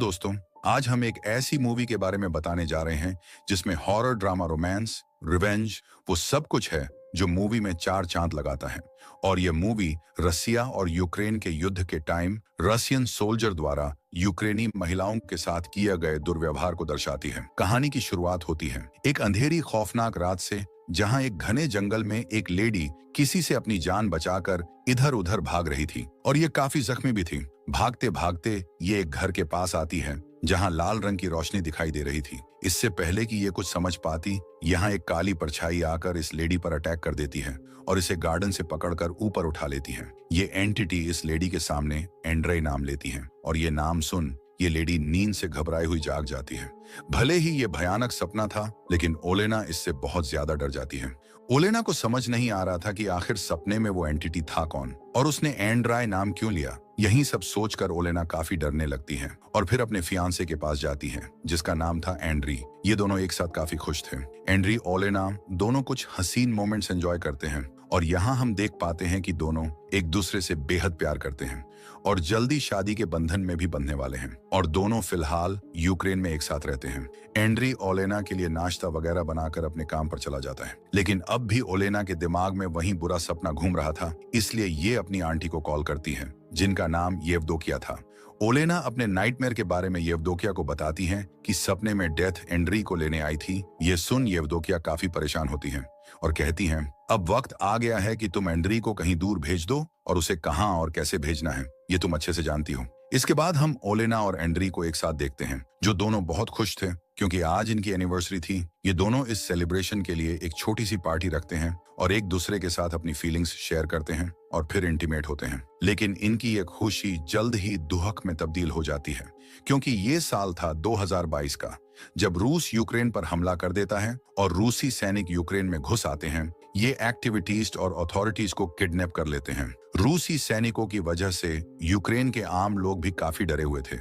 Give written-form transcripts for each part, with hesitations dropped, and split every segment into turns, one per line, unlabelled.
दोस्तों, आज हम एक ऐसी मूवी के बारे में बताने जा रहे हैं जिसमें हॉरर ड्रामा रोमांस, रिवेंज, वो सब कुछ है जो मूवी में चार चांद लगाता है। और ये मूवी रसिया और यूक्रेन के युद्ध के टाइम रशियन सोल्जर द्वारा यूक्रेनी महिलाओं के साथ किए गए दुर्व्यवहार को दर्शाती है। कहानी की शुरुआत होती है एक अंधेरी खौफनाक रात से, जहां एक घने जंगल में एक लेडी किसी से अपनी जान बचाकर इधर उधर भाग रही थी और ये काफी जख्मी भी थी। भागते भागते ये एक घर के पास आती है जहां लाल रंग की रोशनी दिखाई दे रही थी। इससे पहले कि ये कुछ समझ पाती, यहाँ एक काली परछाई आकर इस लेडी पर अटैक कर देती है और इसे गार्डन से पकड़कर ऊपर उठा लेती है। ये एंटिटी इस लेडी के सामने एंड्रे नाम लेती है और ये नाम सुन ये लेडी नींद से घबराई हुई जाग जाती है। भले ही ये भयानक सपना था, लेकिन ओलेना इससे बहुत ज्यादा डर जाती है। ओलेना को समझ नहीं आ रहा था कि आखिर सपने में वो एंटिटी था कौन और उसने एंड्राय नाम क्यों लिया। यही सब सोचकर ओलेना काफी डरने लगती है और फिर अपने फियांसे के पास जाती है जिसका नाम था एंड्री। ये दोनों एक साथ काफी खुश थे। एंड्री ओलेना दोनों कुछ हसीन मोमेंट्स एंजॉय करते हैं और यहाँ हम देख पाते हैं कि दोनों एक दूसरे से बेहद प्यार करते हैं और जल्दी शादी के बंधन में भी बंधने वाले हैं और दोनों फिलहाल यूक्रेन में एक साथ रहते हैं। एंड्री ओलेना के लिए नाश्ता वगैरह बनाकर अपने काम पर चला जाता है, लेकिन अब भी ओलेना के दिमाग में वही बुरा सपना घूम रहा था, इसलिए ये अपनी आंटी को कॉल करती है जिनका नाम येवदोकिया था। ओलेना अपने नाइटमेयर के बारे में येवदोकिया को बताती है कि सपने में डेथ एंड्री को लेने आई थी। ये सुन येवदोकिया काफी परेशान होती है और कहती हैं, अब वक्त आ गया है कि तुम एंड्री को कहीं दूर भेज दो और उसे कहां और कैसे भेजना है ये तुम अच्छे से जानती हो। इसके बाद हम ओलेना और एंड्री को एक साथ देखते हैं, जो दोनों बहुत खुश थे क्योंकि आज इनकी एनिवर्सरी थी। ये दोनों इस सेलिब्रेशन के लिए एक छोटी सी पार्टी रखते हैं और एक दूसरे के साथ अपनी फीलिंग्स शेयर करते हैं और फिर इंटीमेट होते हैं। लेकिन इनकी ये खुशी जल्द ही दुहक में तब्दील हो जाती है क्योंकि ये साल था 2022 का, जब रूस यूक्रेन पर हमला कर देता है और रूसी सैनिक यूक्रेन में घुस आते हैं। ये एक्टिविटीस्ट और अथॉरिटीज को किडनैप कर लेते हैं। रूसी सैनिकों की वजह से यूक्रेन के आम लोग भी काफी डरे हुए थे,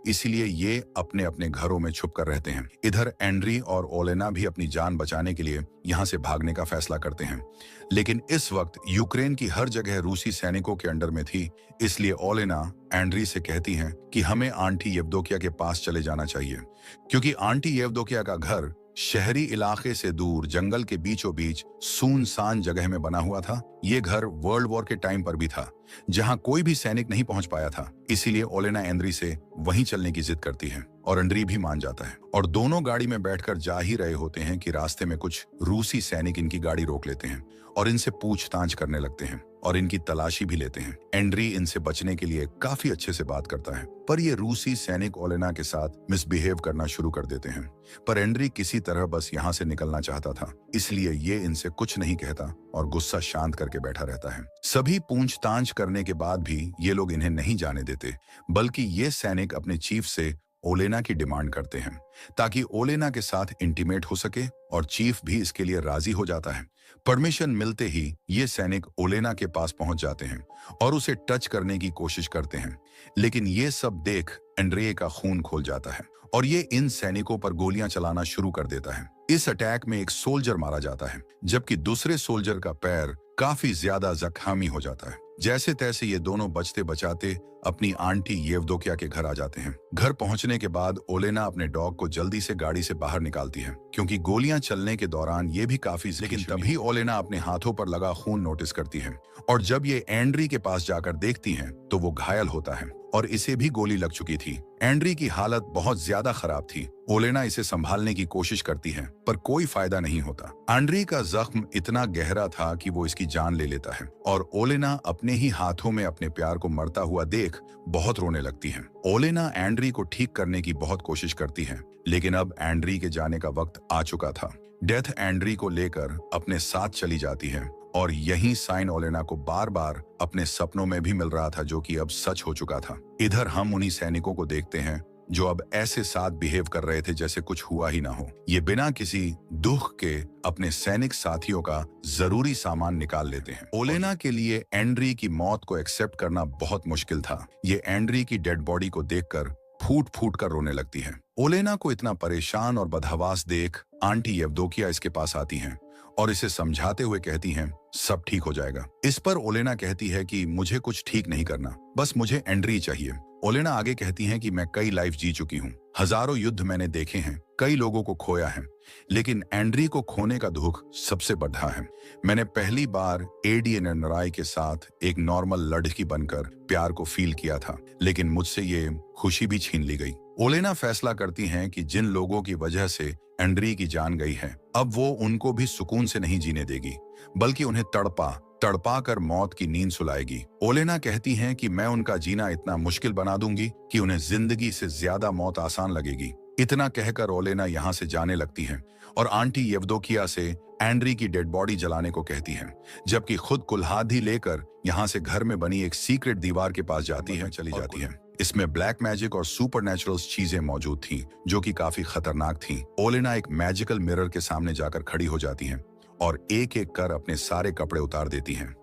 इसीलिए ये अपने अपने घरों में छुप कर रहते हैं। इधर एंड्री और ओलेना भी अपनी जान बचाने के लिए यहाँ से भागने का फैसला करते हैं, लेकिन इस वक्त यूक्रेन की हर जगह रूसी सैनिकों के अंडर में थी, इसलिए ओलेना एंड्री से कहती हैं कि हमें आंटी येवदोकिया के पास चले जाना चाहिए क्योंकि आंटी येवदोकिया का घर शहरी इलाके से दूर जंगल के बीचों बीच सुनसान जगह में बना हुआ था। ये घर वर्ल्ड वॉर के टाइम पर भी था जहां कोई भी सैनिक नहीं पहुंच पाया था, इसीलिए ओलेना एंड्री से वहीं चलने की जिद करती है और एंड्री भी मान जाता है और दोनों गाड़ी में बैठकर जा ही रहे होते हैं कि रास्ते में कुछ रूसी सैनिक इनकी गाड़ी रोक लेते हैं और इनसे पूछताछ करने लगते हैं और इनकी तलाशी भी लेते हैं। एंड्री इनसे बचने के लिए काफी अच्छे से बात करता है, पर ये रूसी सैनिक ओलेना के साथ मिसबिहेव करना शुरू कर देते हैं। पर एंड्री किसी तरह बस यहाँ से निकलना चाहता था, इसलिए ये इनसे कुछ नहीं कहता और गुस्सा शांत करके बैठा रहता है। सभी पूछताछ करने के बाद भी ये लोग इन्हें नहीं जाने देते, बल्कि ये सैनिक अपने चीफ से ओलेना की डिमांड करते हैं ताकि ओलेना के साथ इंटीमेट हो सके और चीफ भी इसके लिए राजी हो जाता है। परमिशन मिलते ही ये सैनिक ओलेना के पास पहुंच जाते हैं और उसे टच करने की कोशिश करते हैं, लेकिन ये सब देख एंड्रे का खून खोल जाता है और ये इन सैनिकों पर गोलियां चलाना शुरू कर देता है। इस अटैक में एक सोल्जर मारा जाता है, जबकि दूसरे सोल्जर का पैर काफी ज्यादा जख्मी हो जाता है। जैसे तैसे ये दोनों बचते बचाते अपनी आंटी येवदोकिया के घर आ जाते हैं। घर पहुंचने के बाद ओलेना अपने डॉग को जल्दी से गाड़ी से बाहर निकालती है क्योंकि गोलियां चलने के दौरान ये भी काफी, लेकिन तभी ओलेना अपने हाथों पर लगा खून नोटिस करती है और जब ये एंड्री के पास जाकर देखती हैं तो वो घायल होता है और इसे भी गोली लग चुकी थी। एंड्री की हालत बहुत ज्यादा खराब थी। ओलेना इसे संभालने की कोशिश करती है पर कोई फायदा नहीं होता। एंड्री का जख्म इतना गहरा था कि वो इसकी जान ले लेता है और ओलेना अपने ही हाथों में अपने प्यार को मरता हुआ देख बहुत रोने लगती है। ओलेना एंड्री को ठीक करने की बहुत कोशिश करती है, लेकिन अब एंड्री के जाने का वक्त आ चुका था। डेथ एंड्री को लेकर अपने साथ चली जाती है और यही साइन ओलेना को बार बार अपने सपनों में भी मिल रहा था, जो कि अब सच हो चुका था। इधर हम उन्हीं सैनिकों को देखते हैं जो अब ऐसे साथ बिहेव कर रहे थे जैसे कुछ हुआ ही ना हो। ये बिना किसी दुख के अपने सैनिक साथियों का जरूरी सामान निकाल लेते हैं। ओलेना के लिए एंड्री की मौत को एक्सेप्ट करना बहुत मुश्किल था। ये एंड्री की डेड बॉडी को देखकर फूट फूट कर रोने लगती है। ओलेना को इतना परेशान और बदहवास देख आंटी येवदोकिया इसके पास आती हैं और इसे समझाते हुए कहती हैं सब ठीक हो जाएगा। इस पर ओलेना कहती है कि मुझे कुछ ठीक नहीं करना, बस मुझे एंड्री चाहिए। ओलेना आगे कहती हैं कि मैं कई लाइफ जी चुकी हूँ, हजारों युद्ध मैंने देखे हैं, कई लोगों को खोया है, लेकिन एंड्री को खोने का दुख सबसे बढ़ा है। मैंने पहली बार एडीएनआरआई के साथ एक नॉर्मल लड़की बनकर प्यार को फील किया था, लेकिन मुझसे ये खुशी भी छीन ली गई। ओलेना फैसला करती हैं कि जिन लोगों की वजह से एंड्री की जान गई है, अब वो उनको भी सुकून से नहीं जीने देगी, बल्कि उन्हें तड़पा कर मौत की नींद सुलाएगी। ओलेना कहती हैं कि मैं उनका जीना इतना मुश्किल बना दूंगी कि उन्हें जिंदगी से ज्यादा मौत आसान लगेगी। इतना कहकर ओलेना यहाँ से जाने लगती हैं और आंटी येवदोकिया से एंड्री की डेड बॉडी जलाने को कहती हैं, जबकि खुद कुल्हाड़ी लेकर यहाँ से घर में बनी एक सीक्रेट दीवार के पास चली जाती है। इसमें ब्लैक मैजिक और सुपरनैचुरल चीजें मौजूद थीं, जो कि काफी खतरनाक थीं। ओलेना एक मैजिकल मिरर के सामने जाकर खड़ी हो जाती हैं और एक एक कर अपने सारे कपड़े उतार देती हैं।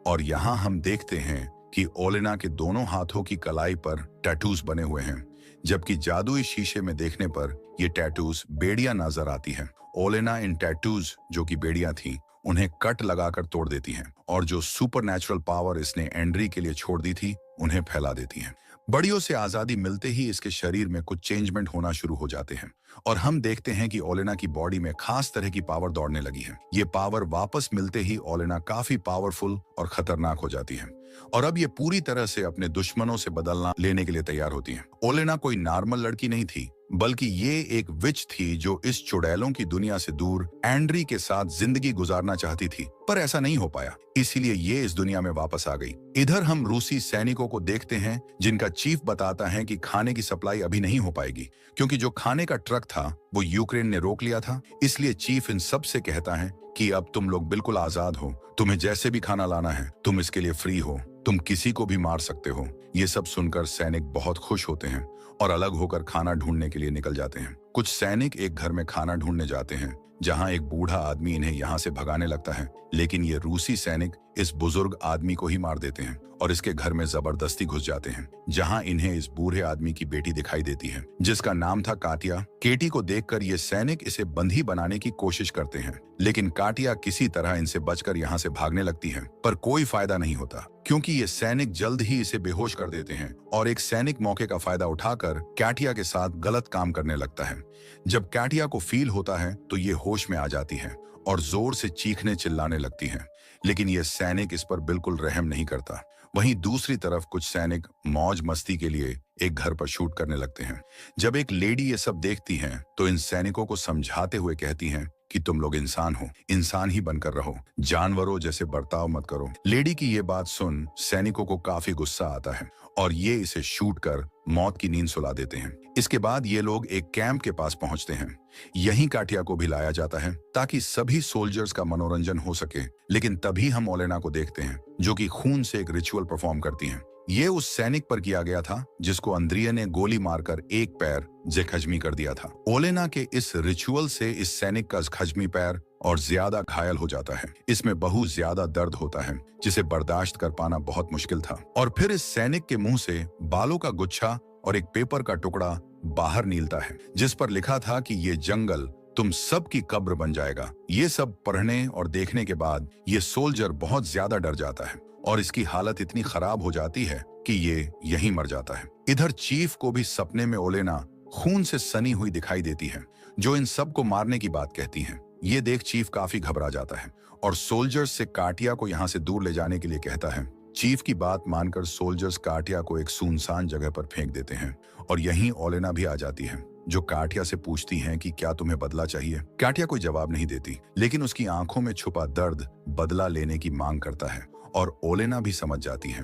और यहाँ हम देखते हैं कि ओलेना के दोनों हाथों की कलाई पर टैटूज बने हुए हैं, जबकि जादुई शीशे में देखने पर ये टैटूज बेड़ियां नजर आती हैं। ओलेना इन टैटूज, जो कि बेड़ियां थी, उन्हें कट लगाकर तोड़ देती हैं और जो सुपरनैचुरल पावर इसने एंड्री के लिए छोड़ दी थी, उन्हें फैला देती हैं। बड़ियों से आजादी मिलते ही इसके शरीर में कुछ चेंजमेंट होना शुरू हो जाते हैं और हम देखते हैं कि ओलेना की बॉडी में खास तरह की पावर दौड़ने लगी है। ये पावर वापस मिलते ही ओलेना काफी पावरफुल और खतरनाक हो जाती है और अब ये पूरी तरह से अपने दुश्मनों से बदलना लेने के लिए तैयार होती है। ओलेना कोई नॉर्मल लड़की नहीं थी, बल्कि ये एक विच थी जो इस चुड़ैलों की दुनिया से दूर एंड्री के साथ जिंदगी गुजारना चाहती थी, पर ऐसा नहीं हो पाया, इसीलिए ये इस दुनिया में वापस आ गई। इधर हम रूसी सैनिकों को देखते हैं, जिनका चीफ बताता है कि खाने की सप्लाई अभी नहीं हो पाएगी, क्योंकि जो खाने का ट्रक था वो यूक्रेन ने रोक लिया था। इसलिए चीफ इन सब से कहता है कि अब तुम लोग बिल्कुल आजाद हो, तुम्हें जैसे भी खाना लाना है तुम इसके लिए फ्री हो, तुम किसी को भी मार सकते हो। ये सब सुनकर सैनिक बहुत खुश होते हैं और अलग होकर खाना ढूंढने के लिए निकल जाते हैं। कुछ सैनिक एक घर में खाना ढूंढने जाते हैं, जहां एक बूढ़ा आदमी इन्हें यहाँ से भगाने लगता है, लेकिन ये रूसी सैनिक इस बुजुर्ग आदमी को ही मार देते हैं और इसके घर में जबरदस्ती घुस जाते हैं, जहां इन्हें इस बूढ़े आदमी की बेटी दिखाई देती है, जिसका नाम था काटिया। केटी को देखकर ये सैनिक इसे बंधी बनाने की कोशिश करते हैं, लेकिन काटिया किसी तरह इनसे बचकर यहाँ से भागने लगती है, पर कोई फायदा नहीं होता, क्योंकि ये सैनिक जल्द ही इसे बेहोश कर देते हैं और एक सैनिक मौके का फायदा उठाकर कैटिया के साथ गलत काम करने लगता है। जब कैटिया को फील होता है तो ये होश में आ जाती है और जोर से चीखने चिल्लाने लगती है, लेकिन ये सैनिक इस पर बिल्कुल रहम नहीं करता। वहीं दूसरी तरफ कुछ सैनिक मौज मस्ती के लिए एक घर पर शूट करने लगते हैं। जब एक लेडी ये सब देखती हैं, तो इन सैनिकों को समझाते हुए कहती हैं कि तुम लोग इंसान हो, इंसान ही बनकर रहो, जानवरों जैसे बर्ताव मत करो। लेडी की ये बात सुन सैनिकों को काफी गुस्सा आता है और ये इसे शूट कर मौत की नींद सुला देते हैं। इसके बाद ये लोग एक कैंप के पास पहुंचते हैं। यहीं काटिया को भी लाया जाता है ताकि सभी सोल्जर्स का मनोरंजन हो सके, लेकिन तभी हम ओलेना को देखते हैं, जो कि खून से एक रिचुअल परफॉर्म करती हैं। ये उस सैनिक पर किया गया था जिसको अंद्रिया ने गोली मारकर एक पैर जख्मी कर दिया था। ओलेना के इस रिचुअल से इस सैनिक का जख्मी पैर और ज्यादा घायल हो जाता है। इसमें बहुत ज्यादा दर्द होता है, जिसे बर्दाश्त कर पाना बहुत मुश्किल था। और फिर इस सैनिक के मुंह से बालों का गुच्छा और एक पेपर का टुकड़ा बाहर निकलता है, जिस पर लिखा था कि ये जंगल तुम सब की कब्र बन जाएगा। ये सब पढ़ने और देखने के बाद ये सोल्जर बहुत ज्यादा डर जाता है और इसकी हालत इतनी खराब हो जाती है कि ये यहीं मर जाता है। इधर चीफ को भी सपने में ओलेना खून से सनी हुई दिखाई देती है, जो इन सब को मारने की बात कहती है। ये देख चीफ काफी घबरा जाता है और सोल्जर्स से काटिया को यहाँ से दूर ले जाने के लिए कहता है। चीफ की बात मानकर सोल्जर्स काटिया को एक सुनसान जगह पर फेंक देते हैं और यहीं ओलेना भी आ जाती है, जो काटिया से पूछती हैं कि क्या तुम्हें बदला चाहिए। काटिया कोई जवाब नहीं देती, लेकिन उसकी आंखों में छुपा दर्द बदला लेने की मांग करता है और ओलेना भी समझ जाती है।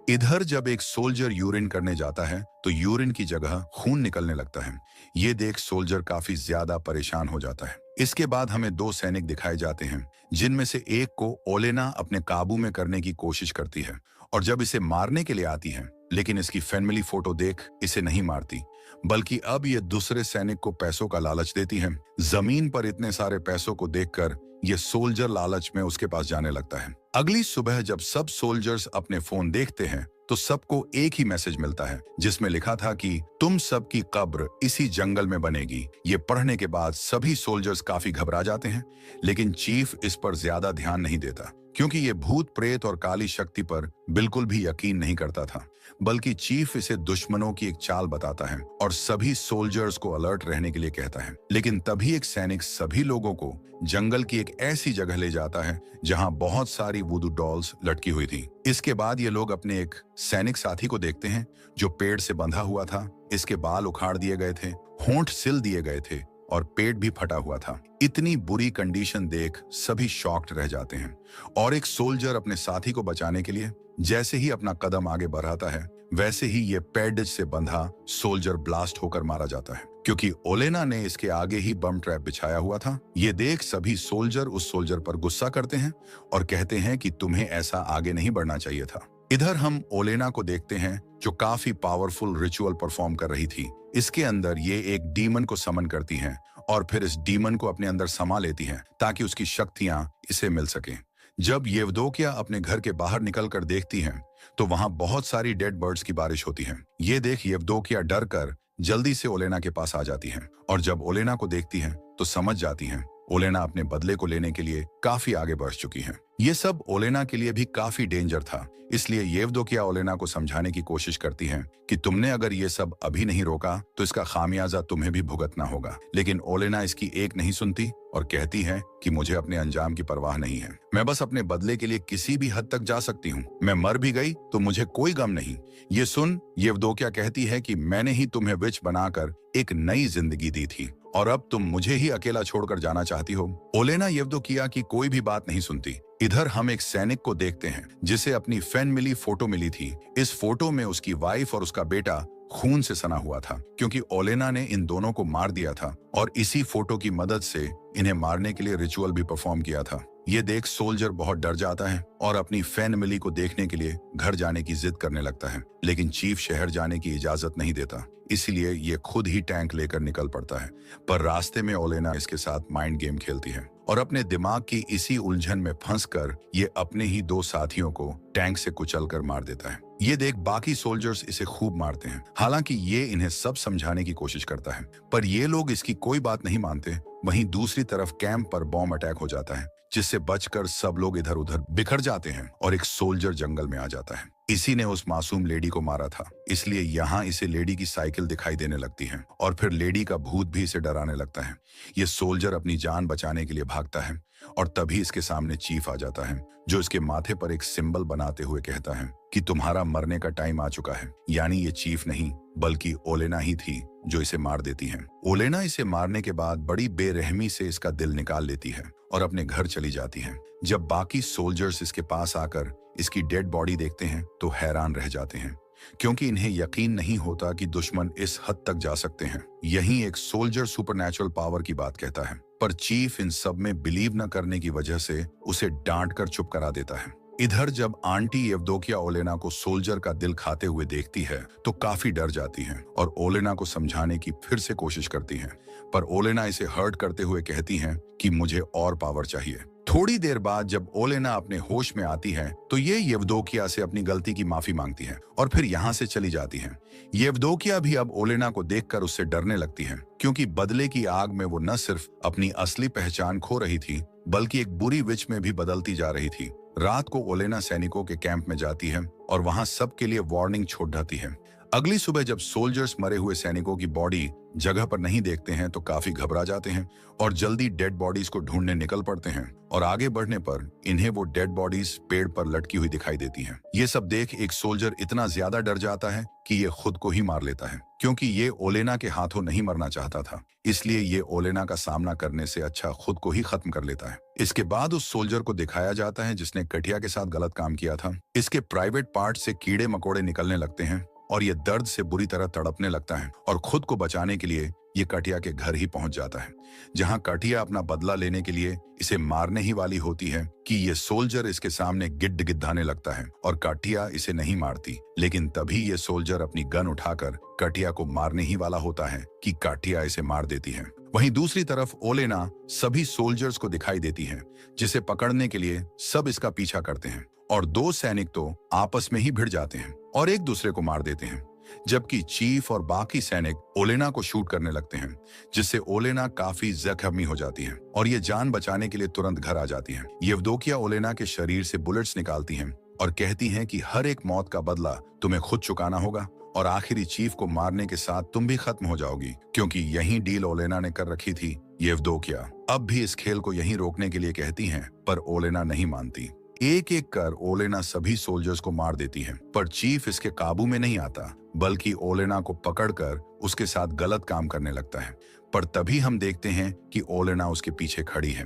इधर जब एक सोल्जर यूरिन करने जाता है तो यूरिन की जगह खून निकलने लगता है। ये देख सोल्जर काफी ज्यादा परेशान हो जाता है। इसके बाद हमें दो सैनिक दिखाए जाते हैं, जिनमें से एक को ओलेना अपने काबू में करने की कोशिश करती है और जब इसे मारने के लिए आती है, लेकिन इसकी फैमिली फोटो देख इसे नहीं मारती, बल्कि अब ये दूसरे सैनिक को पैसों का लालच देती है। जमीन पर इतने सारे पैसों को देखकर ये सोल्जर लालच में उसके पास जाने लगता है। अगली सुबह जब सब सोल्जर्स अपने फोन देखते हैं तो सबको एक ही मैसेज मिलता है जिसमें लिखा था कि तुम सबकी कब्र इसी जंगल में बनेगी। ये पढ़ने के बाद सभी सोल्जर्स काफी घबरा जाते हैं, लेकिन चीफ इस पर ज्यादा ध्यान नहीं देता क्योंकि ये भूत प्रेत और काली शक्ति पर बिल्कुल भी यकीन नहीं करता था, बल्कि चीफ इसे दुश्मनों की एक चाल बताता है और सभी सोल्जर्स को अलर्ट रहने के लिए कहता है। लेकिन तभी एक सैनिक सभी लोगों को जंगल की एक ऐसी जगह ले जाता है जहां बहुत सारी वुडू डॉल्स लटकी हुई थी। इसके बाद ये लोग अपने एक सैनिक साथी को देखते हैं जो पेड़ से बंधा हुआ था। इसके बाल उखाड़ दिए गए थे, होंठ सिल दिए गए थे और पेट भी फटा हुआ था। इतनी बुरी कंडीशन देख सभी शॉक्ड रह जाते हैं और एक सोल्जर अपने साथी को बचाने के लिए जैसे ही अपना कदम आगे बढ़ाता है, वैसे ही ये पैडेज से बंधा सोल्जर ब्लास्ट होकर मारा जाता है क्योंकि ओलेना ने इसके आगे ही बम ट्रैप बिछाया हुआ था। ये देख सभी सोल्जर उस सोल्जर पर गुस्सा करते हैं और कहते हैं कि तुम्हें ऐसा आगे नहीं बढ़ना चाहिए था। इधर हम ओलेना को देखते हैं जो काफी पावरफुल रिचुअल परफॉर्म कर रही थी। इसके अंदर ये एक डीमन को समन करती हैं और फिर इस डीमन को अपने अंदर समा लेती हैं ताकि उसकी शक्तियां इसे मिल सके। जब येवदोकिया अपने घर के बाहर निकलकर देखती हैं तो वहां बहुत सारी डेड बर्ड्स की बारिश होती है। ये देख येवदोकिया डर कर जल्दी से ओलेना के पास आ जाती हैं और जब ओलेना को देखती हैं तो समझ जाती हैं ओलेना अपने बदले को लेने के लिए काफी आगे बढ़ चुकी हैं। ये सब ओलेना के लिए भी काफी डेंजर था, इसलिए येवदोकिया ओलेना को समझाने की कोशिश करती हैं कि तुमने अगर ये सब अभी नहीं रोका तो इसका खामियाजा तुम्हें भी भुगतना होगा। लेकिन ओलेना इसकी एक नहीं सुनती और कहती है कि मुझे अपने अंजाम की परवाह नहीं है, मैं बस अपने बदले के लिए किसी भी हद तक जा सकती हूँ। मैं मर भी गई तो मुझे कोई गम नहीं। ये सुन येवदोकिया कहती है कि मैंने ही तुम्हें विच बनाकर एक नई जिंदगी दी थी और अब तुम मुझे ही अकेला छोड़कर जाना चाहती हो। ओलेना येवदोकिया की कोई भी बात नहीं सुनती। इधर हम एक सैनिक को देखते हैं जिसे अपनी फैन मिली फोटो मिली थी। इस फोटो में उसकी वाइफ और उसका बेटा खून से सना हुआ था क्योंकि ओलेना ने इन दोनों को मार दिया था और इसी फोटो की मदद से इन्हें मारने के लिए रिचुअल भी परफॉर्म किया था। ये देख सोल्जर बहुत डर जाता है और अपनी फैन मिली को देखने के लिए घर जाने की जिद करने लगता है, लेकिन चीफ शहर जाने की इजाजत नहीं देता, इसलिए ये खुद ही टैंक लेकर निकल पड़ता है। पर रास्ते में ओलेना इसके साथ माइंड गेम खेलती है और अपने दिमाग की इसी उलझन में फंसकर ये अपने ही दो साथियों को टैंक से कुचलकर मार देता है। ये देख बाकी सोल्जर्स इसे खूब मारते हैं, हालांकि ये इन्हें सब समझाने की कोशिश करता है, पर ये लोग इसकी कोई बात नहीं मानते। वहीं दूसरी तरफ कैंप पर बॉम्ब अटैक हो जाता है जिससे बचकर सब लोग इधर उधर बिखर जाते हैं और एक सोल्जर जंगल में आ जाता है। इसी ने उस मासूम लेडी को मारा था, इसलिए यहाँ इसे लेडी की साइकिल दिखाई देने लगती है और फिर लेडी का भूत भी इसे डराने लगता है। ये सोल्जर अपनी जान बचाने के लिए भागता है और तभी इसके सामने चीफ आ जाता है जो इसके माथे पर एक सिंबल बनाते हुए कहता है कि तुम्हारा मरने का टाइम आ चुका है। यानी ये चीफ नहीं बल्कि ओलेना ही थी जो इसे मार देती है। ओलेना इसे मारने के बाद बड़ी बेरहमी से इसका दिल निकाल लेती है और अपने घर चली जाती है। जब बाकी सोल्जर्स इसके पास आकर इसकी डेड बॉडी देखते हैं तो हैरान रह जाते हैं क्योंकि इन्हें यकीन नहीं होता कि दुश्मन इस हद तक जा सकते हैं। यहीं एक सोल्जर सुपरनैचुरल पावर की बात कहता है, पर चीफ इन सब में बिलीव न करने की वजह से उसे डांट कर चुप करा देता है। इधर जब आंटी येवदोकिया ओलेना को सोल्जर का दिल खाते हुए देखती है तो काफी डर जाती है और ओलेना को समझाने की फिर से कोशिश करती है, पर ओलेना इसे हर्ट करते हुए कहती है कि मुझे और पावर चाहिए। थोड़ी देर बाद जब ओलेना अपने होश में आती है तो ये येवदोकिया से अपनी गलती की माफी मांगती है और फिर यहाँ से चली जाती है। येवदोकिया भी अब ओलेना को देखकर उससे डरने लगती है क्योंकि बदले की आग में वो न सिर्फ अपनी असली पहचान खो रही थी बल्कि एक बुरी विच में भी बदलती जा रही थी। रात को ओलेना सैनिकों के कैंप में जाती है और वहां सबके लिए वार्निंग छोड़ जाती है। अगली सुबह जब सोल्जर्स मरे हुए सैनिकों की बॉडी जगह पर नहीं देखते हैं तो काफी घबरा जाते हैं और जल्दी डेड बॉडीज को ढूंढने निकल पड़ते हैं और आगे बढ़ने पर इन्हें वो डेड बॉडीज पेड़ पर लटकी हुई दिखाई देती हैं। ये सब देख एक सोल्जर इतना ज्यादा डर जाता है कि ये खुद को ही मार लेता है क्योंकि ये ओलेना के हाथों नहीं मरना चाहता था, इसलिए ये ओलेना का सामना करने से अच्छा खुद को ही खत्म कर लेता है। इसके बाद उस सोल्जर को दिखाया जाता है जिसने कटिया के साथ गलत काम किया था। इसके प्राइवेट पार्ट से कीड़े मकोड़े निकलने लगते हैं और ये दर्द से बुरी तरह तड़पने लगता है और खुद को बचाने के लिए ये कटिया के घर ही पहुंच जाता है, जहां कटिया अपना बदला लेने के लिए इसे मारने ही वाली होती है कि ये सोल्जर इसके सामने गिड्ड गिद्धाने लगता है और कटिया इसे नहीं मारती। लेकिन तभी ये सोल्जर अपनी गन उठाकर कटिया को मारने ही वाला होता है कि कटिया इसे मार देती है। वहीं दूसरी तरफ ओलेना सभी सोल्जर्स को दिखाई देती है जिसे पकड़ने के लिए सब इसका पीछा करते हैं और दो सैनिक तो आपस में ही भिड़ जाते हैं। और एक दूसरे को मार देते हैं, जबकि चीफ और बाकी सैनिक ओलेना को शूट करने लगते हैं, जिससे ओलेना काफी जख्मी हो जाती है और ये जान बचाने के लिए तुरंत घर आ जाती है। येवदोकिया ओलेना के शरीर से बुलेट्स निकालती हैं और कहती हैं कि हर एक मौत का बदला तुम्हें खुद चुकाना होगा और आखिरी चीफ को मारने के साथ तुम भी खत्म हो जाओगी, क्योंकि यही डील ओलेना ने कर रखी थी। येवदोकिया अब भी इस खेल को यहीं रोकने के लिए कहती हैं, पर ओलेना नहीं मानती। एक एक कर ओलेना सभी सोल्जर्स को मार देती है, पर चीफ इसके काबू में नहीं आता, बल्कि ओलेना को पकड़कर उसके साथ गलत काम करने लगता है। पर तभी हम देखते हैं कि ओलेना उसके पीछे खड़ी है,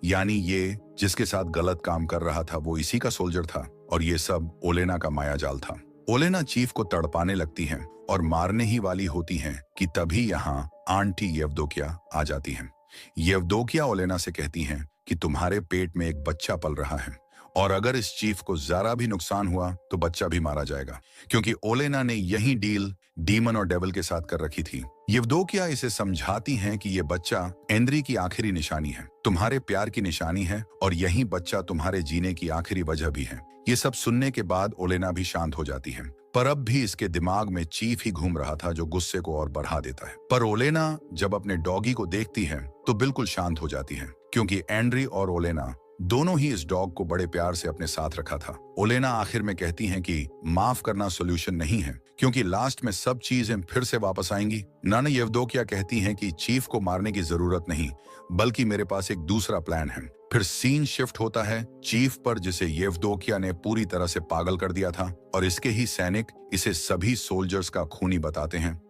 यानी ये जिसके साथ गलत काम कर रहा था वो इसी का सोल्जर था और ये सब ओलेना का मायाजाल था। ओलेना चीफ को तड़पाने लगती है और मारने ही वाली होती हैं कि तभी यहाँ आंटी येवदोकिया आ जाती हैं। येवदोकिया ओलेना से कहती हैं कि तुम्हारे पेट में एक बच्चा पल रहा है और अगर इस चीफ को जरा भी नुकसान हुआ तो बच्चा भी मारा जाएगा, क्योंकि ओलेना ने यही डील डीमन और डेविल के साथ कर रखी थी। येवदोकिया इसे समझाती हैं कि ये बच्चा एंद्री की आखिरी निशानी है, तुम्हारे प्यार की निशानी है और यही बच्चा तुम्हारे जीने की आखिरी वजह भी है। ये सब सुनने के बाद ओलेना भी शांत हो जाती है, पर अब भी इसके दिमाग में चीफ ही घूम रहा था जो गुस्से को और बढ़ा देता है। पर ओलेना जब अपने डॉगी को देखती है तो बिल्कुल शांत हो जाती है, क्योंकि एंड्री और ओलेना दोनों ही इस डॉग को बड़े प्यार से अपने साथ रखा था। ओलेना आखिर में कहती हैं कि माफ करना सॉल्यूशन नहीं है, क्योंकि लास्ट में सब चीजें फिर से वापस आएंगी। नाना येवदोकिया कहती हैं कि चीफ को मारने की जरूरत नहीं, बल्कि मेरे पास एक दूसरा प्लान है। फिर सीन शिफ्ट होता है चीफ पर, जिसे येवदोकिया ने पूरी तरह से पागल कर दिया था और इसके ही सैनिक इसे सभी सोल्जर्स का खूनी बताते हैं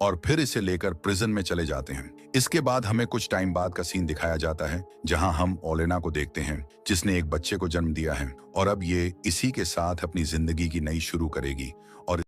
और फिर इसे लेकर प्रिजन में चले जाते हैं। इसके बाद हमें कुछ टाइम बाद का सीन दिखाया जाता है, जहां हम ओलेना को देखते हैं जिसने एक बच्चे को जन्म दिया है और अब ये इसी के साथ अपनी जिंदगी की नई शुरू करेगी और